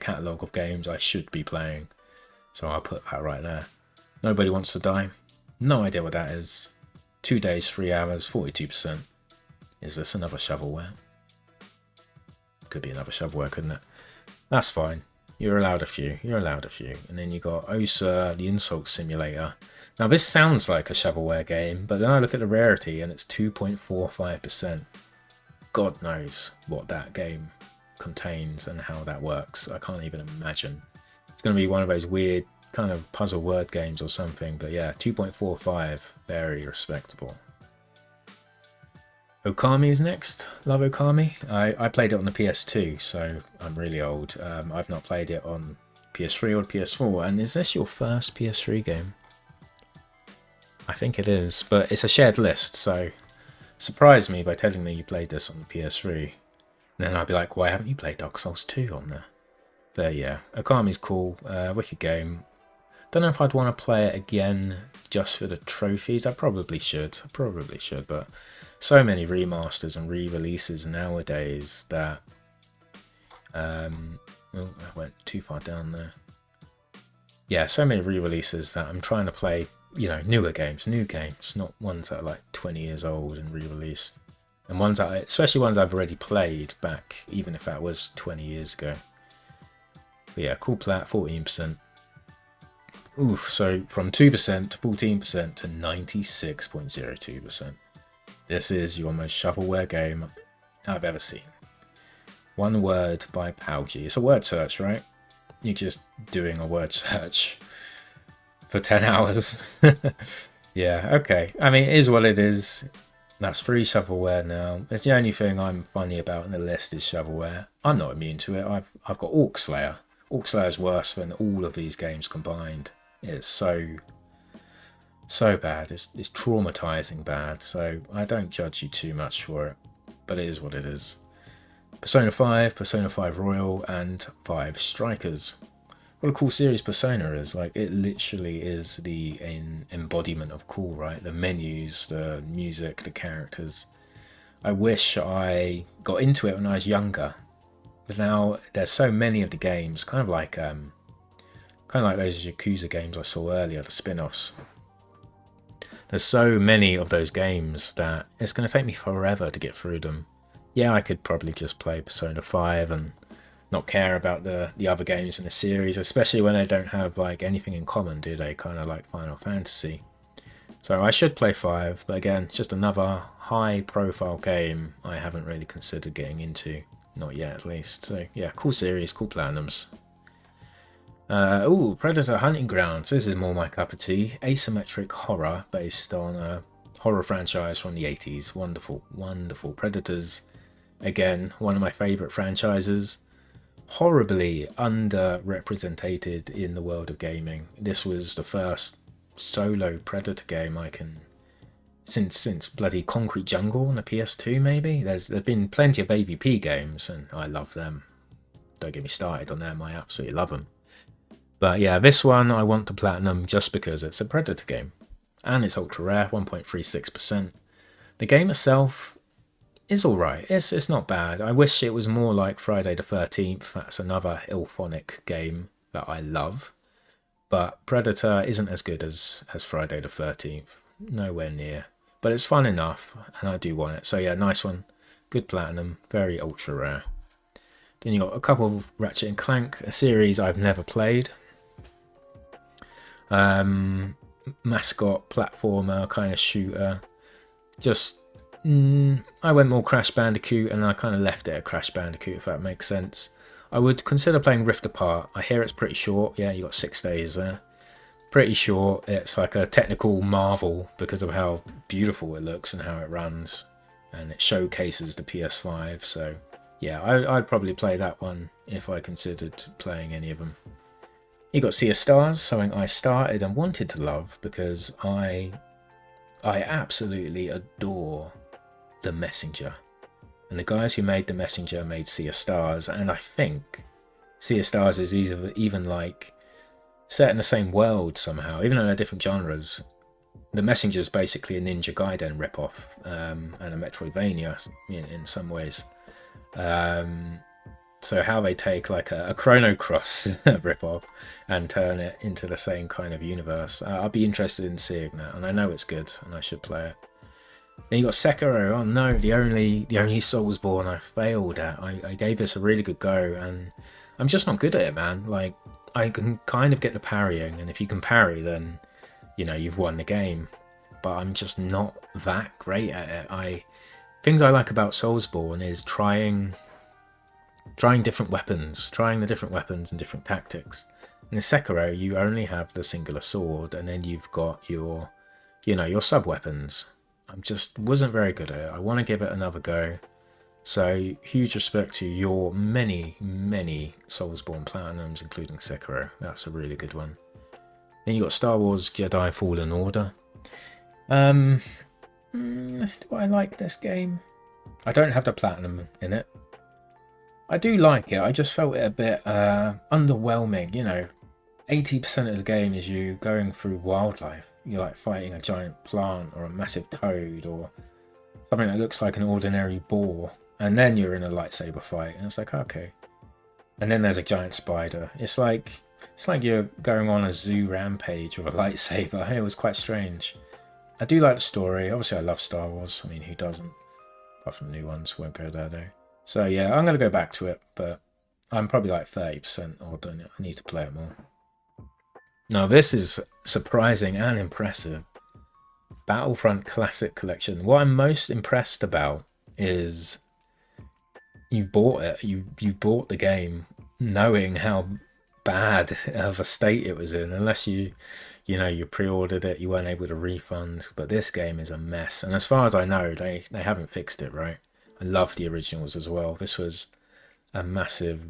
catalogue of games I should be playing. So I'll put that right there. Nobody Wants to Die. No idea what that is. 2 days, 3 hours, 42%. Is this another shovelware? Could be another shovelware, couldn't it? That's fine. You're allowed a few. You're allowed a few. And then you got Osa, the Insult Simulator. Now this sounds like a shovelware game, but then I look at the rarity and it's 2.45%. God knows what that game contains and how that works. I can't even imagine. It's going to be one of those weird kind of puzzle word games or something. But yeah, 2.45, very respectable. Okami is next. Love Okami. I played it on the PS2, so I'm really old. I've not played it on PS3 or PS4. And is this your first PS3 game? I think it is, but it's a shared list, so surprise me by telling me you played this on the PS3. And then I'd be like, why haven't you played Dark Souls 2 on there? But yeah, Okami's cool. Wicked game. Don't know if I'd want to play it again just for the trophies. I probably should, but so many remasters and re-releases nowadays that oh, I went too far down there. Yeah, so many re-releases that I'm trying to play, you know, newer games, new games, not ones that are like 20 years old and re-released. And ones that especially ones I've already played back, even if that was 20 years ago. But yeah, cool plat, 14%. Oof, so from 2% to 14% to 96.02%. This is your most shovelware game I've ever seen. One Word by Pauji. It's a word search, right? You're just doing a word search for 10 hours. Yeah, okay. I mean, it is what it is. That's free shovelware now. It's the only thing I'm funny about in the list is shovelware. I'm not immune to it. I've got Orc Slayer. Orc Slayer's worse than all of these games combined. It's so bad. It's traumatizing bad. So I don't judge you too much for it, but it is what it is. Persona 5, Persona 5 Royal, and 5 Strikers. What a cool series Persona is. Like, it literally is the embodiment of cool, right? The menus, the music, the characters. I wish I got into it when I was younger, but now there's so many of the games, kind of like those Yakuza games I saw earlier, the spin-offs. There's so many of those games that it's going to take me forever to get through them. Yeah, I could probably just play Persona 5 and not care about the other games in the series, especially when they don't have like anything in common, do they? Kind of like Final Fantasy. So I should play 5, but again, it's just another high profile game I haven't really considered getting into. Not yet, at least. So yeah, cool series, cool platinums. Predator Hunting Grounds. This is more my cup of tea. Asymmetric horror based on a horror franchise from the 80s. Wonderful, wonderful. Predators, again, one of my favourite franchises. Horribly underrepresented in the world of gaming. This was the first solo Predator game I can... Since bloody Concrete Jungle on the PS2, maybe? There's been plenty of AVP games, and I love them. Don't get me started on them, I absolutely love them. But yeah, this one I want to platinum just because it's a Predator game. And it's ultra rare, 1.36%. The game itself is alright. It's not bad. I wish it was more like Friday the 13th. That's another Ilphonic game that I love. But Predator isn't as good as Friday the 13th. Nowhere near. But it's fun enough, and I do want it. So yeah, nice one. Good platinum. Very ultra rare. Then you got a couple of Ratchet and Clank, a series I've never played. Mascot platformer kind of shooter. Just I went more Crash Bandicoot, and I kind of left it at Crash Bandicoot, if that makes sense. I would consider playing Rift Apart. I hear it's pretty short. Yeah, you got 6 days there. Pretty short. It's like a technical marvel because of how beautiful it looks and how it runs, and it showcases the PS5. So yeah, I'd probably play that one if I considered playing any of them. You got Sea of Stars, something I started and wanted to love because I absolutely adore The Messenger. And the guys who made The Messenger made Sea of Stars, and I think Sea of Stars is even like set in the same world somehow, even though they're different genres. The Messenger is basically a Ninja Gaiden ripoff, and a Metroidvania in some ways. So how they take like a Chrono Cross ripoff and turn it into the same kind of universe, I'd be interested in seeing that, and I know it's good, and I should play it. Then you got Sekiro. Oh no, the only Soulsborne I failed at. I gave this a really good go, and I'm just not good at it, man. Like, I can kind of get the parrying, and if you can parry, then you know you've won the game. But I'm just not that great at it. Things I like about Soulsborne is trying different weapons, trying the different weapons and different tactics. In Sekiro, you only have the singular sword, and then you've got your sub weapons. I just wasn't very good at it. I want to give it another go. So huge respect to your many Soulsborne platinums, including Sekiro. That's a really good one. Then you got Star Wars Jedi Fallen Order. Do I like this game? I don't have the platinum in it. I do like it. I just felt it a bit underwhelming. 80% of the game is you going through wildlife. You're like fighting a giant plant or a massive toad or something that looks like an ordinary boar, and then you're in a lightsaber fight, and it's like, okay. And then there's a giant spider. It's like you're going on a zoo rampage with a lightsaber. It was quite strange. I do like the story. Obviously, I love Star Wars. I mean, who doesn't? Apart from the new ones, won't go there though. So yeah, I'm going to go back to it, but I'm probably like 30% odd on it. I need to play it more. Now this is surprising and impressive. Battlefront Classic Collection. What I'm most impressed about is you bought it. You bought the game knowing how bad of a state it was in, unless you pre-ordered it, you weren't able to refund. But this game is a mess, and as far as I know, they haven't fixed it right. I love the originals as well. This was a massive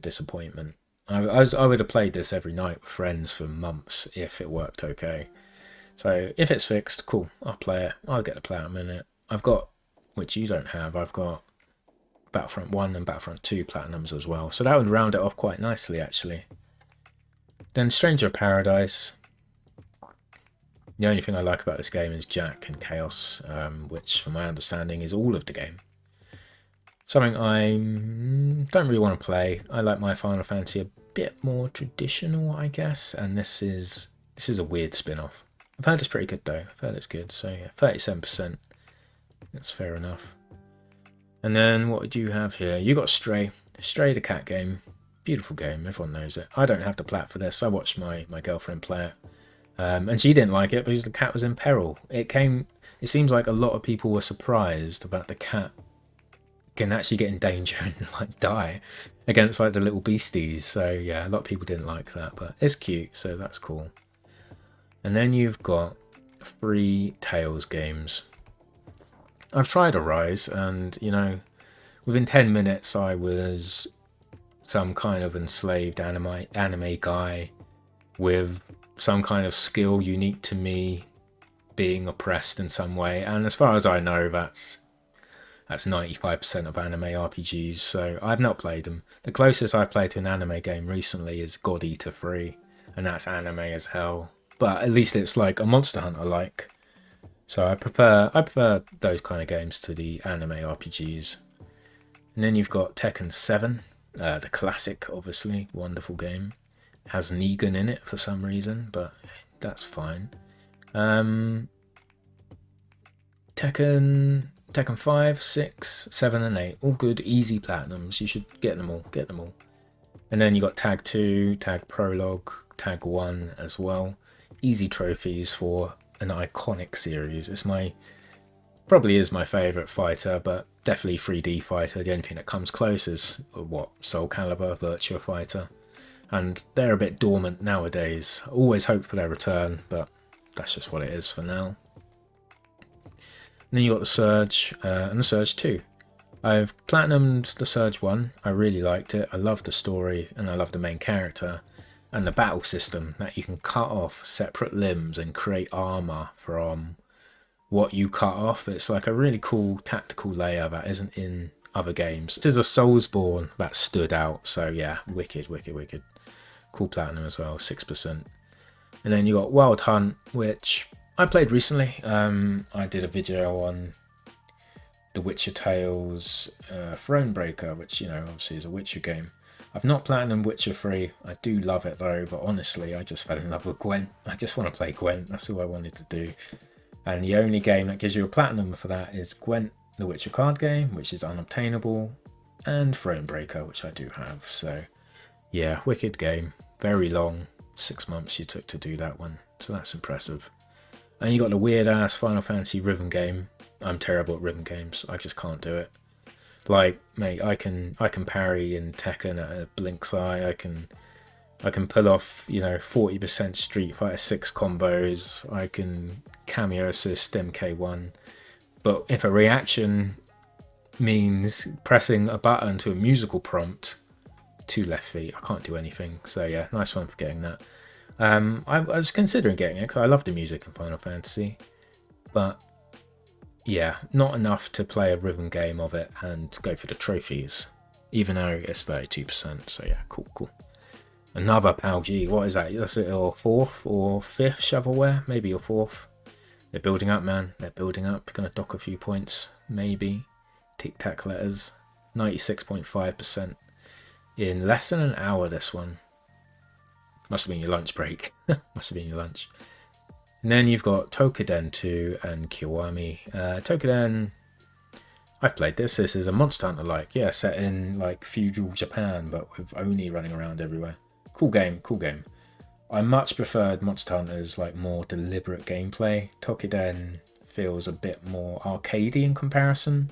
disappointment. I would have played this every night with friends for months if it worked okay. So if it's fixed, cool, I'll play it. I'll get the platinum in it. I've got, which you don't have, I've got Battlefront 1 and Battlefront 2 platinums as well. So that would round it off quite nicely, actually. Then Stranger of Paradise. The only thing I like about this game is Jack and Chaos, which, from my understanding, is all of the game. Something I don't really want to play. I like my Final Fantasy a bit more traditional, I guess, and this is a weird spin-off. I've heard it's pretty good though. I've heard it's good, so yeah, 37%. That's fair enough. And then what did you have here? You got Stray. Stray, the cat game. Beautiful game, everyone knows it. I don't have the plat for this. I watched my girlfriend play it. And she didn't like it because the cat was in peril. It seems like a lot of people were surprised about the cat can actually get in danger and like die against like the little beasties. So yeah, a lot of people didn't like that, but it's cute, so that's cool. And then you've got 3 Tales games. I've tried Arise, and within 10 minutes I was some kind of enslaved anime guy with some kind of skill unique to me being oppressed in some way. And as far as I know, that's 95% of anime RPGs, so I've not played them. The closest I've played to an anime game recently is God Eater 3, and that's anime as hell. But at least it's like a Monster Hunter like. So I prefer those kind of games to the anime RPGs. And then you've got Tekken 7, the classic, obviously, wonderful game. Has Negan in it for some reason, but that's fine. Tekken 5, 6, 7 and 8, all good, easy platinums. You should get them all. And then you got Tag 2, Tag Prologue, Tag 1 as well. Easy trophies for an iconic series. Probably is my favourite fighter, but definitely 3D fighter. The only thing that comes close is Soul Calibur, Virtua Fighter. And they're a bit dormant nowadays. I always hope for their return, but that's just what it is for now. And then you got the Surge and the Surge 2. I've platinumed the Surge 1. I really liked it. I love the story and I love the main character. And the battle system that you can cut off separate limbs and create armor from what you cut off. It's like a really cool tactical layer that isn't in other games. This is a Soulsborne that stood out. So yeah, wicked. Cool platinum as well, 6%. And then you got Wild Hunt, which I played recently. I did a video on The Witcher Tales Thronebreaker, which, obviously is a Witcher game. I've not platinumed Witcher 3. I do love it though, but honestly, I just fell in love with Gwent. I just want to play Gwent. That's all I wanted to do. And the only game that gives you a platinum for that is Gwent, the Witcher card game, which is unobtainable, and Thronebreaker, which I do have. So yeah, wicked game. Very long. 6 months you took to do that one. So that's impressive. And you got the weird ass Final Fantasy rhythm game. I'm terrible at rhythm games. I just can't do it. Like, mate, I can parry in Tekken at a blink's eye. I can pull off 40% Street Fighter 6 combos. I can cameo assist MK1. But if a reaction means pressing a button to a musical prompt, 2 left feet, I can't do anything. So yeah, nice one for getting that. I was considering getting it because I love the music in Final Fantasy, but yeah, not enough to play a rhythm game of it and go for the trophies, even though it's 32%. So yeah, cool. Another PAL-G, what is that? That's your 4th or 5th shovelware? Maybe your 4th. They're building up, man. They're building up. Gonna dock a few points, maybe. Tic-tac letters, 96.5%. In less than an hour, this one. Must have been your lunch break. Must have been your lunch. And then you've got Tokiden 2 and Kiwami. Tokiden, I've played this. This is a Monster Hunter like. Yeah, set in like feudal Japan, but with Oni running around everywhere. Cool game. I much preferred Monster Hunter's like more deliberate gameplay. Tokiden feels a bit more arcadey in comparison.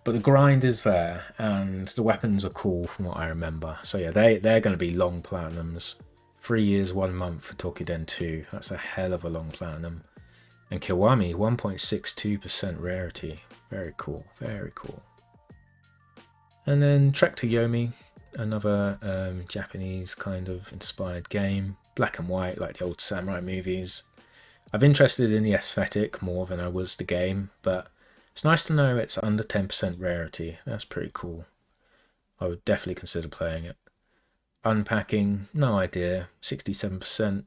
But the grind is there, and the weapons are cool from what I remember. So yeah, they're going to be long platinums. 3 years, 1 month for Tokiden 2. That's a hell of a long platinum. And Kiwami, 1.62% rarity. Very cool, very cool. And then Trek to Yomi, another Japanese kind of inspired game. Black and white, like the old samurai movies. I'm interested in the aesthetic more than I was the game, but it's nice to know it's under 10% rarity. That's pretty cool. I would definitely consider playing it. Unpacking, no idea. 67%.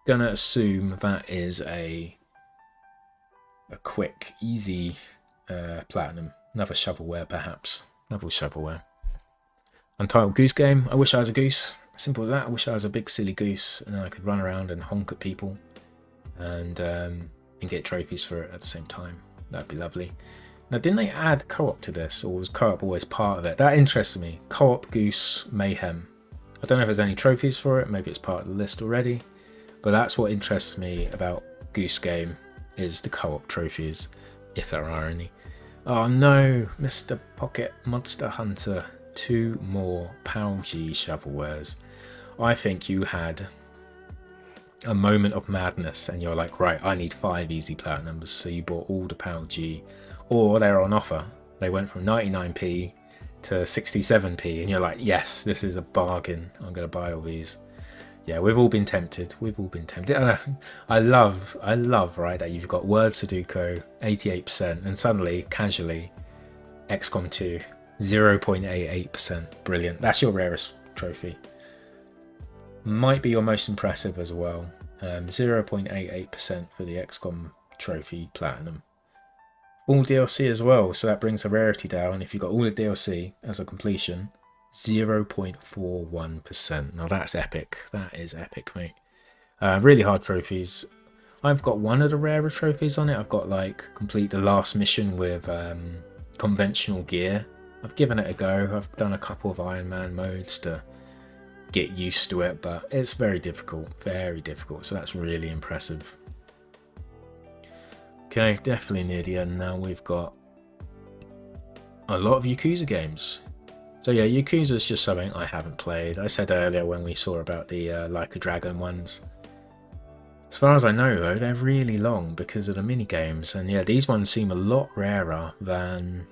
Gonna assume that is a quick, easy platinum. Another shovelware, perhaps. Another shovelware. Untitled Goose Game. I wish I was a goose. Simple as that. I wish I was a big silly goose and then I could run around and honk at people and get trophies for it at the same time. That'd be lovely. Now, didn't they add co-op to this, or was co-op always part of it? That interests me. Co-op Goose Mayhem. I don't know if there's any trophies for it. Maybe it's part of the list already. But that's what interests me about Goose Game, is the co-op trophies, if there are any. Oh no, Mr. Pocket Monster Hunter. 2 more PAL G shovelwares. I think you had a moment of madness and you're like, right, I need 5 easy platinums. So you bought all the PAL G, or they're on offer. They went from 99p to 67p and you're like, yes, this is a bargain. I'm going to buy all these. Yeah, we've all been tempted. We've all been tempted. I love, right, that you've got Word Sudoku, 88%, and suddenly, casually, XCOM 2, 0.88%. Brilliant. That's your rarest trophy. Might be your most impressive as well. 0.88% for the XCOM trophy platinum. All DLC as well, so that brings the rarity down. If you've got all the DLC as a completion, 0.41%. Now that's epic. That is epic, mate. Really hard trophies. I've got one of the rarer trophies on it. I've got like complete the last mission with conventional gear. I've given it a go. I've done a couple of Iron Man modes to get used to it, but it's very difficult. Very difficult. So that's really impressive. Okay, definitely near the end now. We've got a lot of Yakuza games. So yeah, Yakuza is just something I haven't played. I said earlier when we saw about the Like a Dragon ones. As far as I know though, they're really long because of the mini games, and yeah, these ones seem a lot rarer than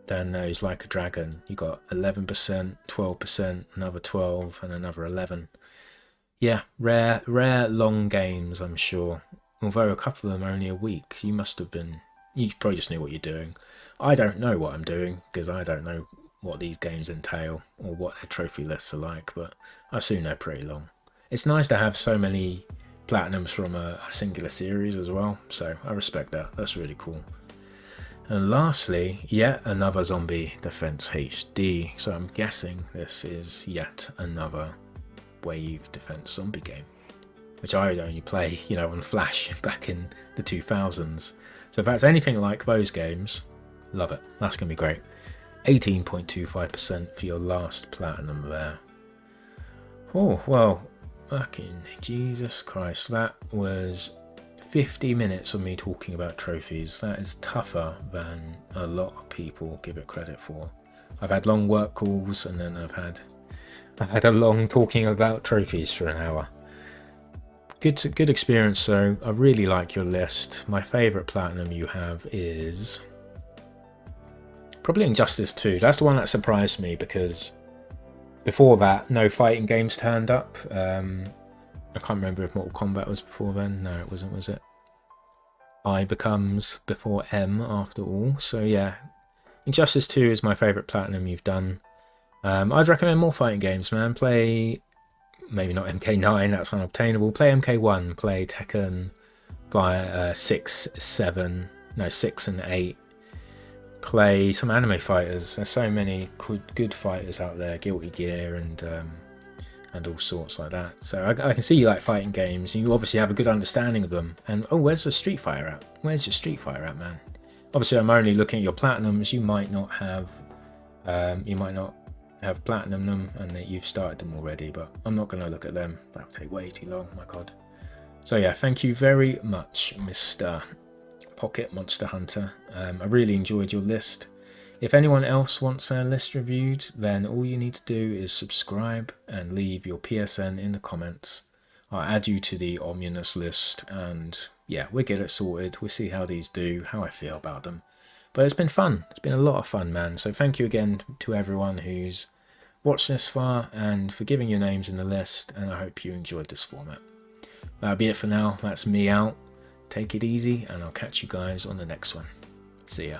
those Like a Dragon. You got 11%, 12%, another 12, and another 11. Yeah, rare long games, I'm sure. Although a couple of them are only a week. You probably just knew what you're doing. I don't know what I'm doing because I don't know what these games entail or what their trophy lists are like, but I assume they're pretty long. It's nice to have so many platinums from a singular series as well, so I respect that. That's really cool. And lastly, yet another Zombie Defense HD. So I'm guessing this is yet another Wave Defense zombie game, which I would only play, on Flash back in the 2000s. So if that's anything like those games, love it. That's going to be great. 18.25% for your last platinum there. Oh, well, fucking Jesus Christ. That was 50 minutes of me talking about trophies. That is tougher than a lot of people give it credit for. I've had long work calls and then I've had a long talking about trophies for an hour. Good experience though. I really like your list. My favourite platinum you have is probably Injustice 2. That's the one that surprised me because before that, no fighting games turned up. I can't remember if Mortal Kombat was before then. No, it wasn't, was it? I becomes before M after all. So yeah, Injustice 2 is my favourite platinum you've done. I'd recommend more fighting games, man. Play, maybe not MK9, that's unobtainable. Play MK1, play Tekken, by 6 and 8. Play some anime fighters. There's so many good fighters out there, Guilty Gear and all sorts like that. So I can see you like fighting games. You obviously have a good understanding of them. And oh, where's the Street Fighter at? Where's your Street Fighter at, man? Obviously, I'm only looking at your platinums. You might not have platinum them, and that you've started them already. But I'm not going to look at them. That'll take way too long. My God. So yeah, thank you very much, Mr. Pocket Monster Hunter. I really enjoyed your list. If anyone else wants their list reviewed, then all you need to do is subscribe and leave your PSN in the comments. I'll add you to the Omnibus list, and yeah, we'll get it sorted. We'll see how these do, how I feel about them. But it's been fun. It's been a lot of fun, man. So thank you again to everyone who's watched this far and for giving your names in the list, and I hope you enjoyed this format. That'll be it for now. That's me out. Take it easy, and I'll catch you guys on the next one. See ya.